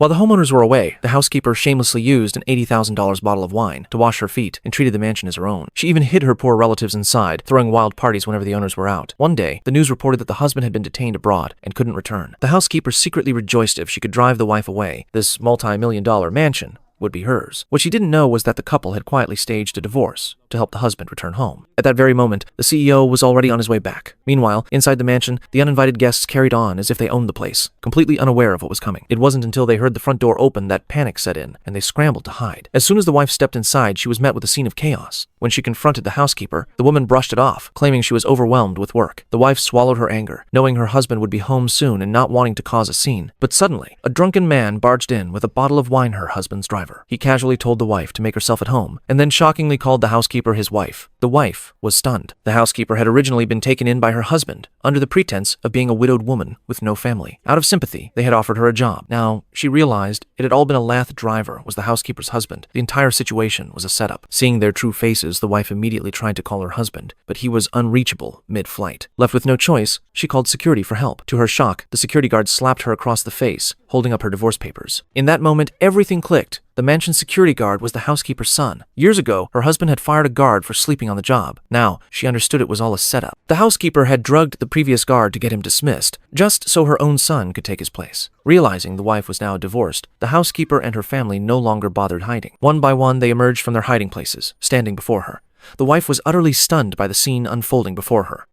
While the homeowners were away, the housekeeper shamelessly used an $80,000 bottle of wine to wash her feet and treated the mansion as her own. She even hid her poor relatives inside, throwing wild parties whenever the owners were out. One day, the news reported that the husband had been detained abroad and couldn't return. The housekeeper secretly rejoiced if she could drive the wife away. This multi-million-dollar mansion would be hers. What she didn't know was that the couple had quietly staged a divorce to help the husband return home. At that very moment, the CEO was already on his way back. Meanwhile, inside the mansion, the uninvited guests carried on as if they owned the place, completely unaware of what was coming. It wasn't until they heard the front door open that panic set in, and they scrambled to hide. As soon as the wife stepped inside, she was met with a scene of chaos. When she confronted the housekeeper, the woman brushed it off, claiming she was overwhelmed with work. The wife swallowed her anger, knowing her husband would be home soon and not wanting to cause a scene. But suddenly, a drunken man barged in with a bottle of wine, her husband's driver. He casually told the wife to make herself at home, and then shockingly called the housekeeper his wife. The wife was stunned. The housekeeper had originally been taken in by her husband, under the pretense of being a widowed woman with no family. Out of sympathy, they had offered her a job. Now, she realized it had all been a lath driver was the housekeeper's husband. The entire situation was a setup. Seeing their true faces, the wife immediately tried to call her husband, but he was unreachable mid-flight. Left with no choice, she called security for help. To her shock, the security guard slapped her across the face, holding up her divorce papers. In that moment, everything clicked. The mansion's security guard was the housekeeper's son. Years ago, her husband had fired a guard for sleeping on the job. Now, she understood it was all a setup. The housekeeper had drugged the previous guard to get him dismissed, just so her own son could take his place. Realizing the wife was now divorced, the housekeeper and her family no longer bothered hiding. One by one, they emerged from their hiding places, standing before her. The wife was utterly stunned by the scene unfolding before her.